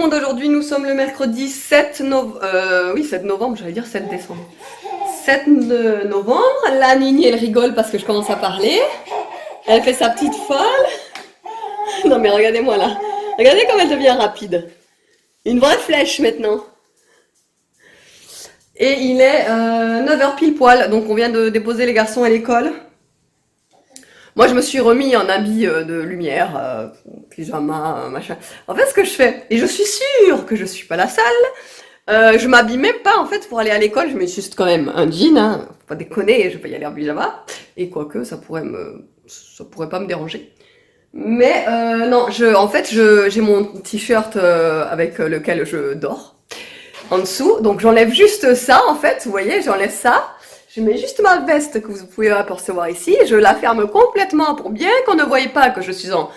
monde, aujourd'hui nous sommes le mercredi 7 novembre, oui 7 novembre, j'allais dire 7 décembre. 7 novembre, la Nini elle rigole parce que je commence à parler, elle fait sa petite folle. Non mais regardez-moi là, regardez comme elle devient rapide. Une vraie flèche maintenant. Et il est 9 h pile poil, donc on vient de déposer les garçons à l'école. Moi, je me suis remis en habit de lumière, pyjama, machin. En fait, ce que je fais, et je suis sûre que je suis pas la seule, je m'habille même pas en fait pour aller à l'école. Je mets juste quand même un jean, hein, faut pas déconner, je vais pas y aller en pyjama. Et quoique, ça pourrait pas me déranger. Mais non, en fait, j'ai mon t-shirt avec lequel je dors en dessous. Donc j'enlève juste ça en fait, vous voyez, j'enlève ça. Je mets juste ma veste que vous pouvez apercevoir ici, je la ferme complètement pour bien qu'on ne voie pas que je suis en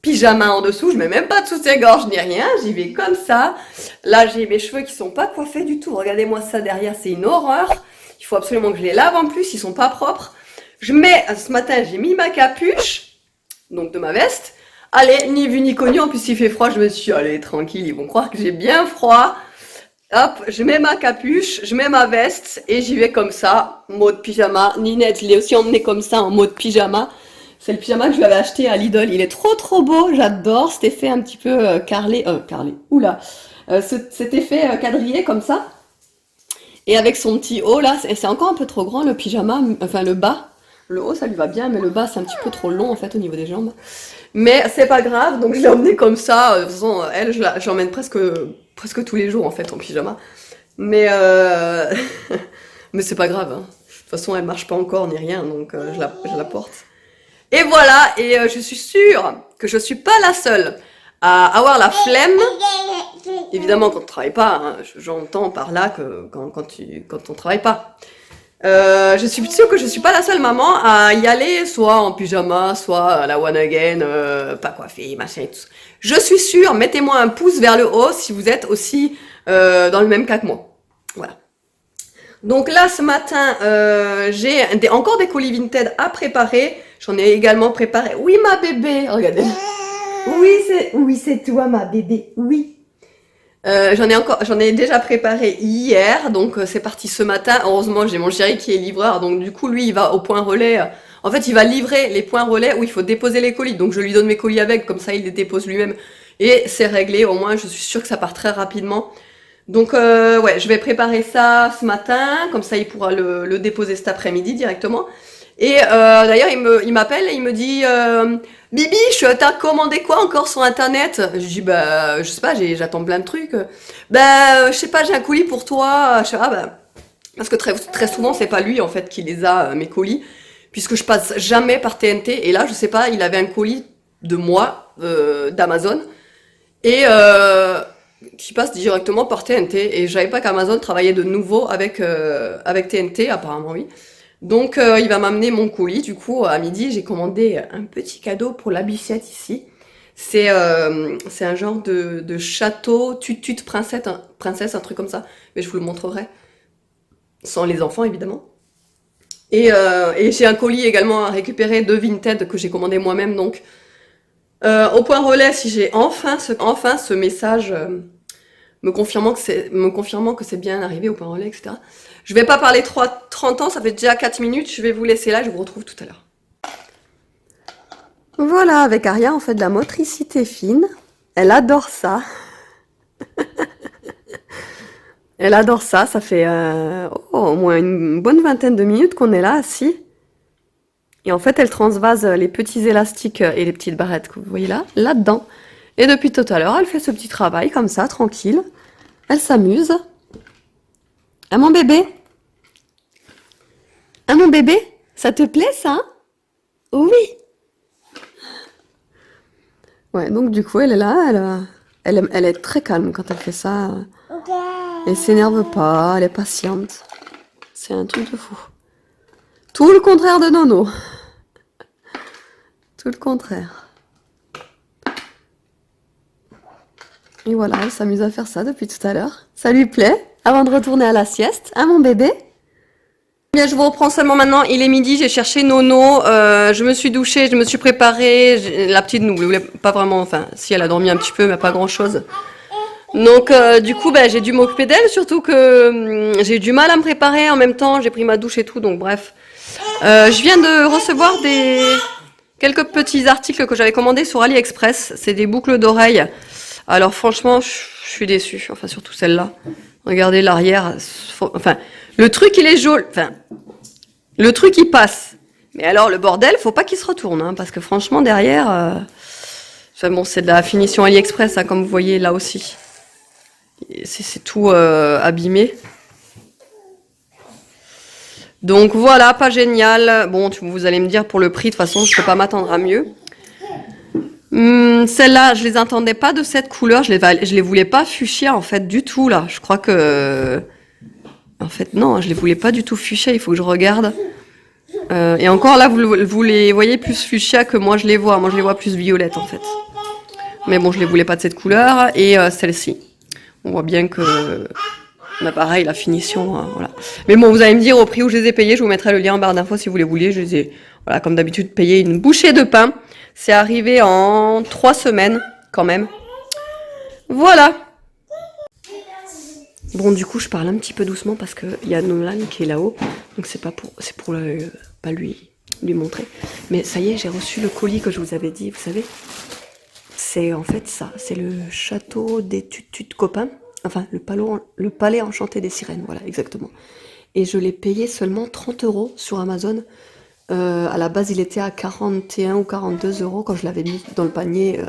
pyjama en dessous, je mets même pas de soutien-gorge ni rien, j'y vais comme ça. Là j'ai mes cheveux qui sont pas coiffés du tout, regardez-moi ça derrière, c'est une horreur. Il faut absolument que je les lave en plus, ils sont pas propres. Ce matin j'ai mis ma capuche, donc de ma veste. Allez, ni vu ni connu, en plus il fait froid, je me suis dit, allez tranquille, ils vont croire que j'ai bien froid. Hop, je mets ma capuche, je mets ma veste et j'y vais comme ça, mode pyjama. Ninette, je l'ai aussi emmené comme ça en mode pyjama. C'est le pyjama que je lui avais acheté à Lidl. Il est trop beau, j'adore cet effet un petit peu carrelé, oula, cet effet quadrillé comme ça. Et avec son petit haut là, c'est encore un peu trop grand le pyjama, enfin le bas. Le haut ça lui va bien, mais le bas c'est un petit peu trop long en fait au niveau des jambes. Mais c'est pas grave, donc je l'ai emmené comme ça. De toute façon, elle, je l'emmène presque tous les jours en fait en pyjama. Mais mais c'est pas grave. Hein. De toute façon, elle marche pas encore ni rien, donc je la porte. Et voilà, et je suis sûre que je suis pas la seule à avoir la flemme. Évidemment, quand on travaille pas, hein, j'entends par là que quand on travaille pas. Je suis sûre que je suis pas la seule maman à y aller, soit en pyjama, soit à la one again, pas coiffée, machin et tout. Je suis sûre, mettez-moi un pouce vers le haut si vous êtes aussi dans le même cas que moi. Voilà. Donc là, ce matin, j'ai encore des colis Vinted à préparer. J'en ai également préparé. Oui, ma bébé, regardez. Oui, c'est toi, ma bébé. Oui. J'en ai déjà préparé hier, donc c'est parti ce matin. Heureusement, j'ai mon chéri qui est livreur, donc du coup, lui, il va au point relais. En fait, il va livrer les points relais où il faut déposer les colis. Donc, je lui donne mes colis avec, comme ça, il les dépose lui-même. Et c'est réglé, au moins, je suis sûre que ça part très rapidement. Donc, ouais, je vais préparer ça ce matin, comme ça, il pourra le déposer cet après-midi directement. Et d'ailleurs, il m'appelle et il me dit... Bibiche, t'as commandé quoi encore sur internet? Je dis bah je sais pas, j'attends plein de trucs. Bah je sais pas, j'ai un colis pour toi. Je sais pas, bah, parce que très souvent c'est pas lui en fait qui les a mes colis, puisque je passe jamais par TNT. Et là je sais pas, il avait un colis de moi d'Amazon et qui passe directement par TNT. Et je savais pas qu'Amazon travaillait de nouveau avec TNT, apparemment oui. Donc il va m'amener mon colis, du coup à midi j'ai commandé un petit cadeau pour la bichette ici. C'est un genre de château tutut princesse, un truc comme ça, mais je vous le montrerai, sans les enfants évidemment. Et j'ai un colis également à récupérer de Vinted que j'ai commandé moi-même, donc au point relais si j'ai enfin ce message me confirmant que c'est bien arrivé au point relais, etc. Je vais pas parler 30 ans, ça fait déjà 4 minutes, je vais vous laisser là, je vous retrouve tout à l'heure. Voilà, avec Aria, on fait de la motricité fine. Elle adore ça. Elle adore ça, ça fait au moins une bonne vingtaine de minutes qu'on est là, assis. Et en fait, elle transvase les petits élastiques et les petites barrettes que vous voyez là, là-dedans. Et depuis tout à l'heure, elle fait ce petit travail comme ça, tranquille. Elle s'amuse. Ah mon bébé? Ah mon bébé? Ça te plaît ça? Oui. Ouais, donc du coup, elle est là, elle est très calme quand elle fait ça. Elle s'énerve pas, elle est patiente. C'est un truc de fou. Tout le contraire de Nono. Tout le contraire. Et voilà, elle s'amuse à faire ça depuis tout à l'heure. Ça lui plaît, avant de retourner à la sieste. Hein, mon bébé? Bien, je vous reprends seulement maintenant. Il est midi, j'ai cherché Nono. Je me suis douchée, je me suis préparée. La petite ne voulait pas vraiment, enfin, si elle a dormi un petit peu, mais pas grand-chose. Donc du coup, ben, j'ai dû m'occuper d'elle, surtout que j'ai eu du mal à me préparer en même temps. J'ai pris ma douche et tout, donc bref. Je viens de recevoir quelques petits articles que j'avais commandés sur AliExpress. C'est des boucles d'oreilles. Alors franchement, je suis déçue. Enfin, surtout celle-là. Regardez l'arrière. Enfin, le truc, il est joli. Enfin, le truc, il passe. Mais alors, le bordel, faut pas qu'il se retourne, hein, parce que franchement, derrière... Enfin bon, c'est de la finition AliExpress, hein, comme vous voyez là aussi. C'est tout abîmé. Donc voilà, pas génial. Bon, vous allez me dire pour le prix, de toute façon, je peux pas m'attendre à mieux. Celles-là, je les entendais pas de cette couleur. Je les voulais pas fuchsia en fait du tout là. Je crois que, en fait, non, je les voulais pas du tout fuchsia. Il faut que je regarde. Et encore là, vous les voyez plus fuchsia que moi je les vois. Moi, je les vois plus violettes en fait. Mais bon, je les voulais pas de cette couleur. Et celle-ci, on voit bien que bah pareil, la finition, voilà. Mais bon, vous allez me dire au prix où je les ai payés, je vous mettrai le lien en barre d'infos si vous les voulez. Je les ai, voilà, comme d'habitude, payé une bouchée de pain. C'est arrivé en 3 semaines, quand même. Voilà. Bon, du coup, je parle un petit peu doucement parce que il y a Nolan qui est là-haut. Donc c'est pour pas lui montrer. Mais ça y est, j'ai reçu le colis que je vous avais dit, vous savez. C'est en fait ça, c'est le château des Tutus copains. Enfin, le palais enchanté des sirènes, voilà, exactement. Et je l'ai payé seulement 30 € sur Amazon. À la base, il était à 41 ou 42 € quand je l'avais mis dans le panier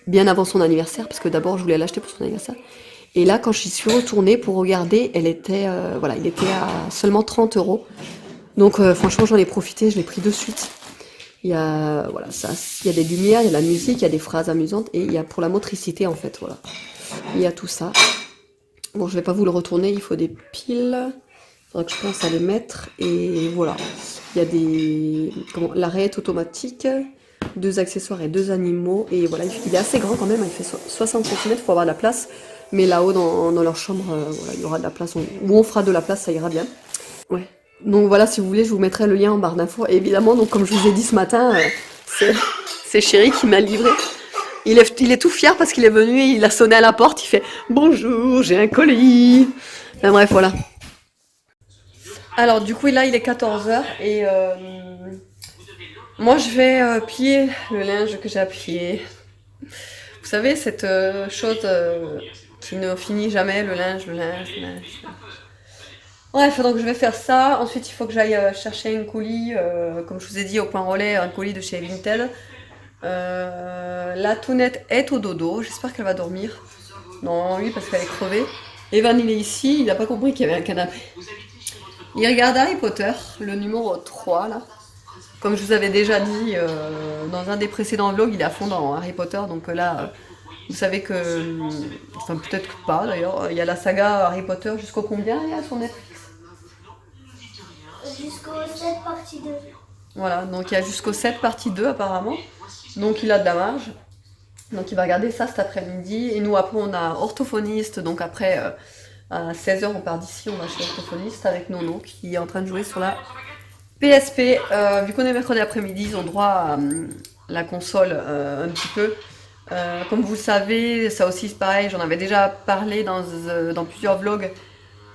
bien avant son anniversaire, parce que d'abord, je voulais l'acheter pour son anniversaire. Et là, quand j'y suis retournée pour regarder, il était à seulement 30 €. Donc, franchement, j'en ai profité, je l'ai pris de suite. Il y a, voilà, il y a des lumières, il y a de la musique, il y a des phrases amusantes, et il y a pour la motricité, en fait, voilà. Il y a tout ça. Bon, je vais pas vous le retourner, il faut des piles. Il faudra que je pense à les mettre. Et voilà. Il y a l'arrêt est automatique, 2 accessoires et 2 animaux. Et voilà, il est assez grand quand même, il fait 60 cm, il faut avoir de la place. Mais là-haut, dans leur chambre, voilà, il y aura de la place. Où on fera de la place, ça ira bien. Ouais. Donc voilà, si vous voulez, je vous mettrai le lien en barre d'infos. Et évidemment, donc comme je vous ai dit ce matin, c'est Chéri qui m'a livré. Il est tout fier parce qu'il est venu et il a sonné à la porte, il fait « Bonjour, j'ai un colis !» Enfin bref, voilà. Alors du coup, là, il est 14h et moi, je vais plier le linge que j'ai à plier. Vous savez, cette chose qui ne finit jamais, le linge. Bref, donc je vais faire ça. Ensuite, il faut que j'aille chercher un colis, comme je vous ai dit, au point relais, un colis de chez Vinted. La Tounette est au dodo, j'espère qu'elle va dormir. Non, oui, parce qu'elle est crevée. Evan, il est ici, il n'a pas compris qu'il y avait un canapé. Il regarde Harry Potter, le numéro 3, là. Comme je vous avais déjà dit dans un des précédents vlogs, il est à fond dans Harry Potter, donc là, vous savez que... Enfin, peut-être pas, d'ailleurs. Il y a la saga Harry Potter jusqu'au combien, il y a sur Netflix? Jusqu'au 7 partie 2. Voilà, donc il y a jusqu'au 7 partie 2, apparemment. Donc il a de la marge. Donc il va regarder ça cet après-midi. Et nous après on a orthophoniste. Donc après à 16h on part d'ici, on va chez orthophoniste avec Nono qui est en train de jouer sur la PSP. Vu qu'on est mercredi après-midi, ils ont droit à la console un petit peu. Comme vous le savez, ça aussi c'est pareil, j'en avais déjà parlé dans plusieurs vlogs.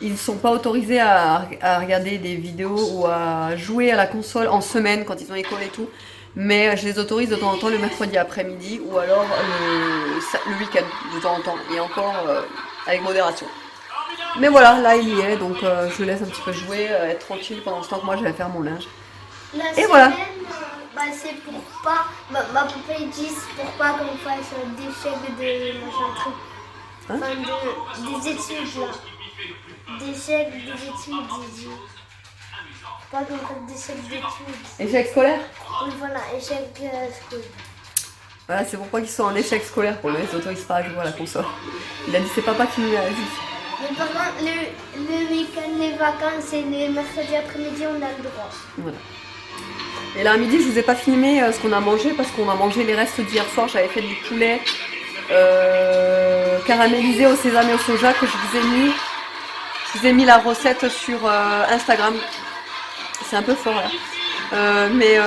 Ils ne sont pas autorisés à regarder des vidéos ou à jouer à la console en semaine quand ils ont école et tout. Mais je les autorise de temps en temps le mercredi après-midi ou alors le week-end de temps en temps. Et encore avec modération. Mais voilà, là il y est, donc je le laisse un petit peu jouer, être tranquille pendant ce temps que moi je vais faire mon linge. La Et semaine, voilà. c'est pour pas. Ma poupée dit c'est pour pas qu'on fasse des chèques de machin truc. Hein? Enfin, des études là. Des chèques, des études, pas qu'on fasse des chèques d'études. Échec scolaire? Oui, voilà, échec school. Voilà, c'est pourquoi ils sont en échec scolaire, pour les autorise pas à jouer à la console. Il a dit c'est papa qui nous l'a dit. Mais par contre, le week-end, les vacances et les mercredis après-midi, on a le droit. Voilà. Et là à midi je vous ai pas filmé ce qu'on a mangé parce qu'on a mangé les restes d'hier soir. J'avais fait du poulet caramélisé au sésame et au soja que je vous ai mis. Je vous ai mis la recette sur Instagram. C'est un peu fort là. Mais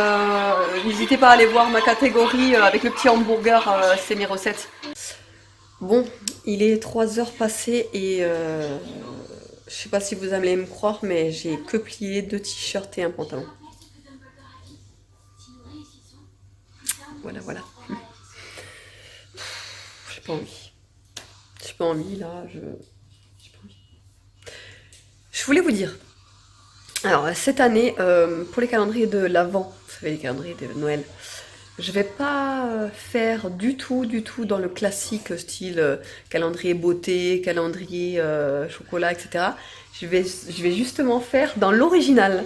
n'hésitez pas à aller voir ma catégorie avec le petit hamburger, c'est mes recettes. Bon, il est 3 heures passées et je sais pas si vous allez me croire, mais j'ai que plié 2 t-shirts et un pantalon. Voilà, voilà. J'ai pas envie. J'ai pas envie là, j'ai pas envie. Je voulais vous dire. Alors, cette année, pour les calendriers de l'Avent, vous savez, les calendriers de Noël, je vais pas faire du tout dans le classique style calendrier beauté, calendrier chocolat, etc. Je vais justement faire dans l'original.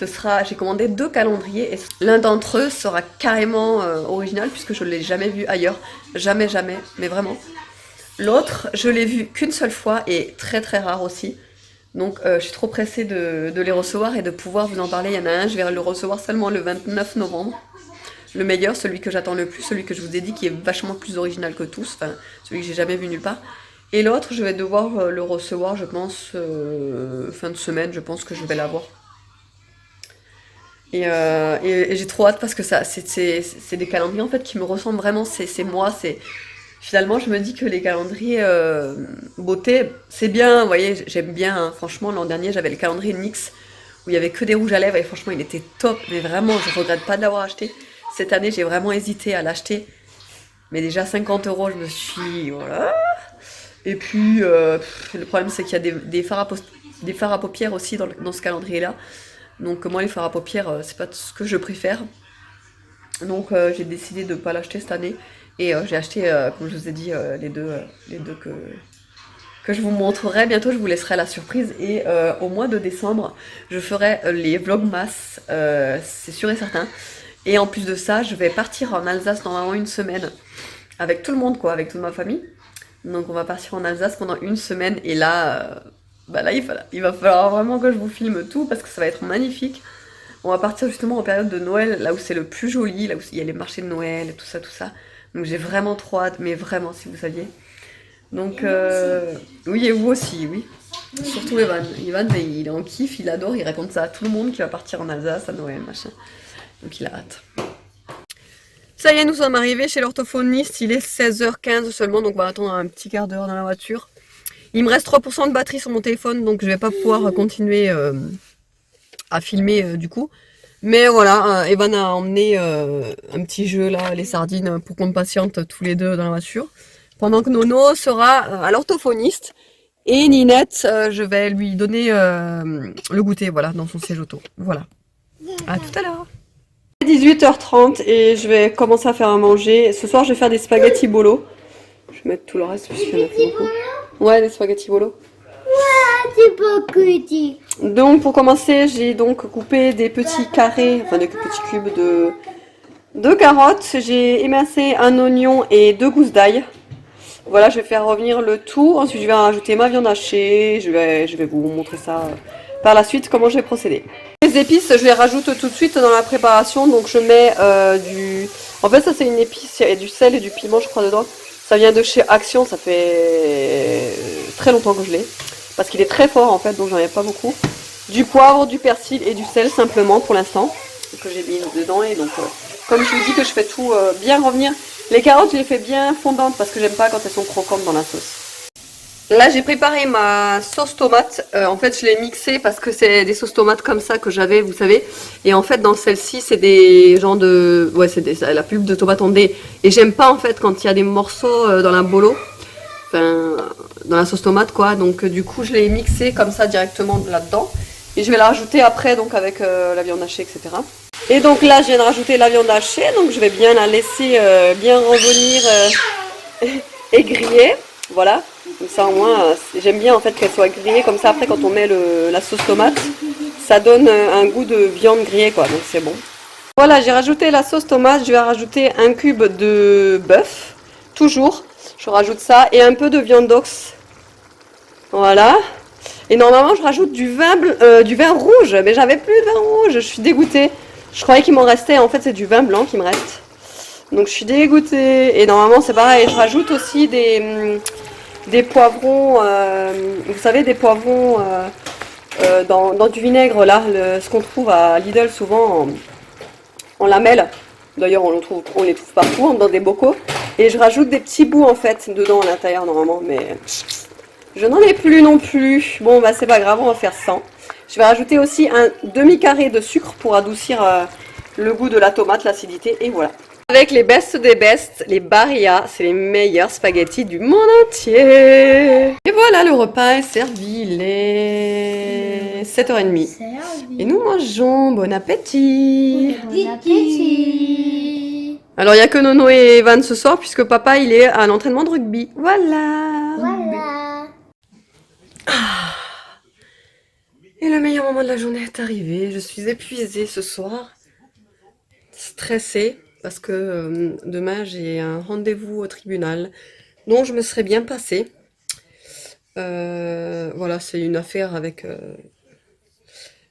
J'ai commandé 2 calendriers et l'un d'entre eux sera carrément original puisque je ne l'ai jamais vu ailleurs. Jamais, jamais, mais vraiment. L'autre, je l'ai vu qu'une seule fois et très très rare aussi. Donc je suis trop pressée de les recevoir et de pouvoir vous en parler. Il y en a un, je vais le recevoir seulement le 29 novembre. Le meilleur, celui que j'attends le plus, celui que je vous ai dit qui est vachement plus original que tous, enfin celui que j'ai jamais vu nulle part. Et l'autre, je vais devoir le recevoir, je pense, fin de semaine, je pense que je vais l'avoir. Et j'ai trop hâte parce que ça, c'est des calendriers en fait qui me ressemblent vraiment, c'est moi, c'est... Finalement, je me dis que les calendriers beauté, c'est bien, vous voyez, j'aime bien, hein. Franchement, l'an dernier, j'avais le calendrier NYX où il y avait que des rouges à lèvres et franchement, il était top, mais vraiment, je regrette pas de l'avoir acheté. Cette année, j'ai vraiment hésité à l'acheter, mais déjà 50 euros, je me suis... Voilà. Et puis, le problème, c'est qu'il y a des fards à paupières aussi dans ce calendrier-là. Donc, moi, les fards à paupières, c'est pas ce que je préfère. Donc, j'ai décidé de ne pas l'acheter cette année. Et j'ai acheté, comme je vous ai dit, les deux que je vous montrerai. Bientôt, je vous laisserai la surprise. Et au mois de décembre, je ferai les vlogmas, c'est sûr et certain. Et en plus de ça, je vais partir en Alsace normalement une semaine. Avec tout le monde, quoi, avec toute ma famille. Donc on va partir en Alsace pendant une semaine. Et là, il va falloir vraiment que je vous filme tout parce que ça va être magnifique. On va partir justement en période de Noël, là où c'est le plus joli, là où il y a les marchés de Noël et tout ça, tout ça. Donc j'ai vraiment trop hâte, mais vraiment, si vous saviez. Donc, oui, et vous aussi, oui. Surtout Evan. Evan, il est en kiff, il adore, il raconte ça à tout le monde qui va partir en Alsace à Noël, machin. Donc il a hâte. Ça y est, nous sommes arrivés chez l'orthophoniste, il est 16h15 seulement, donc on va attendre un petit quart d'heure dans la voiture. Il me reste 3% de batterie sur mon téléphone, donc je vais pas pouvoir continuer à filmer du coup. Mais voilà, Evan a emmené un petit jeu là, les sardines, pour qu'on patiente tous les deux dans la voiture. Pendant que Nono sera à l'orthophoniste. Et Ninette, je vais lui donner le goûter, voilà, dans son siège auto. Voilà. À tout à l'heure. 18h30 et je vais commencer à faire à manger. Ce soir, je vais faire des spaghettis bolo. Je vais mettre tout le reste puisqu'il y en a plus beaucoup. Ouais, des spaghettis bolo. C'est pas petit. Donc pour commencer, j'ai donc coupé des petits carrés, enfin des petits cubes de carottes. J'ai émincé un oignon et 2 gousses d'ail. Voilà, je vais faire revenir le tout. Ensuite, je vais rajouter ma viande hachée. Je vais vous montrer ça par la suite, comment je vais procéder. Les épices, je les rajoute tout de suite dans la préparation. Donc je mets du... En fait, ça c'est une épice, il y a du sel et du piment, je crois, dedans. Ça vient de chez Action, ça fait très longtemps que je l'ai. Parce qu'il est très fort en fait, donc j'en ai pas beaucoup. Du poivre, du persil et du sel simplement pour l'instant. Que j'ai mis dedans. Et donc, comme je vous dis que je fais tout bien revenir. Les carottes, je les fais bien fondantes parce que j'aime pas quand elles sont croquantes dans la sauce. Là, j'ai préparé ma sauce tomate. En fait, je l'ai mixée parce que c'est des sauces tomates comme ça que j'avais, vous savez. Et en fait, dans celle-ci, c'est des genres de... Ouais, c'est la pulpe de tomate en dés. Et j'aime pas, en fait, quand il y a des morceaux dans la bolo. Enfin, dans la sauce tomate, quoi. Donc, du coup, je l'ai mixée comme ça directement là-dedans. Et je vais la rajouter après, donc avec la viande hachée, etc. Et donc là, je viens de rajouter la viande hachée. Donc, je vais bien la laisser bien revenir et griller. Voilà. Comme ça, au moins, j'aime bien en fait qu'elle soit grillée. Comme ça, après, quand on met la sauce tomate, ça donne un goût de viande grillée, quoi. Donc, c'est bon. Voilà, j'ai rajouté la sauce tomate. Je vais rajouter un cube de bœuf. Toujours. Je rajoute ça. Et un peu de viande d'ox. Voilà. Et normalement, je rajoute du vin rouge. Mais j'avais plus de vin rouge. Je suis dégoûtée. Je croyais qu'il m'en restait. En fait, c'est du vin blanc qui me reste. Donc, je suis dégoûtée. Et normalement, c'est pareil. Je rajoute aussi des poivrons. Vous savez, des poivrons dans du vinaigre, là. Ce qu'on trouve à Lidl souvent en lamelles. D'ailleurs, on les trouve partout, dans des bocaux. Et je rajoute des petits bouts en fait dedans à l'intérieur normalement, mais je n'en ai plus non plus. Bon bah c'est pas grave, on va faire 100. Je vais rajouter aussi un demi-carré de sucre pour adoucir le goût de la tomate, l'acidité, et voilà. Avec les best des best, les Barilla, c'est les meilleurs spaghettis du monde entier. Et voilà, le repas est servi, il est 7h30. Et nous mangeons, bon appétit. Bon appétit. Alors il n'y a que Nono et Evan ce soir, puisque papa il est à l'entraînement de rugby. Voilà. Voilà. Et le meilleur moment de la journée est arrivé. Je suis épuisée ce soir, stressée, parce que demain j'ai un rendez-vous au tribunal dont je me serais bien passée. Voilà, c'est une affaire avec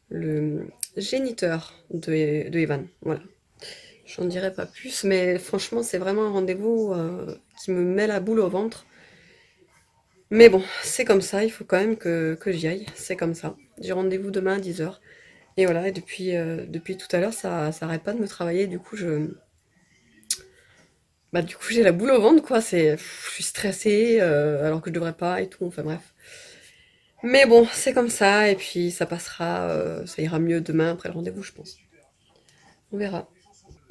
le géniteur de Evan. Voilà. J'en dirai pas plus, mais franchement, c'est vraiment un rendez-vous qui me met la boule au ventre. Mais bon, c'est comme ça, il faut quand même que j'y aille, c'est comme ça. J'ai rendez-vous demain à 10h. Et voilà, et depuis tout à l'heure, ça arrête pas de me travailler, du coup, j'ai la boule au ventre, quoi. Je suis stressée, alors que je devrais pas et tout, enfin bref. Mais bon, c'est comme ça, et puis ça passera, ça ira mieux demain après le rendez-vous, je pense. On verra.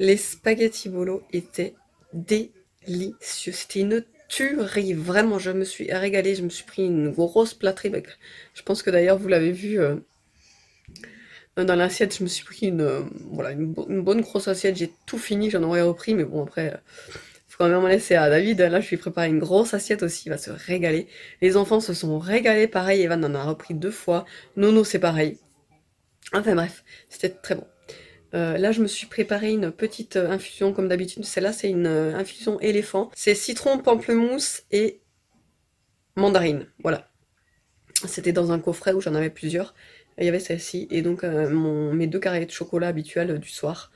Les spaghettis bolo étaient délicieux. C'était une tuerie. Vraiment, je me suis régalée. Je me suis pris une grosse plâtrée. Je pense que d'ailleurs, vous l'avez vu dans l'assiette. Je me suis pris voilà, une bonne grosse assiette. J'ai tout fini. J'en aurais repris. Mais bon, après, faut quand même en laisser à David. Là, je lui ai préparé une grosse assiette aussi. Il va se régaler. Les enfants se sont régalés. Pareil, Evan en a repris 2 fois. Nono, c'est pareil. Enfin bref, c'était très bon. Là, je me suis préparé une petite infusion comme d'habitude. Celle-là, c'est une infusion éléphant. C'est citron, pamplemousse et mandarine. Voilà. C'était dans un coffret où j'en avais plusieurs. Il y avait celle-ci et donc mes 2 carrés de chocolat habituels du soir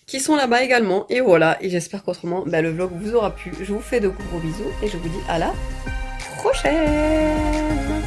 qui sont là-bas également. Et voilà. Et j'espère qu'autrement, le vlog vous aura plu. Je vous fais de gros bisous et je vous dis à la prochaine.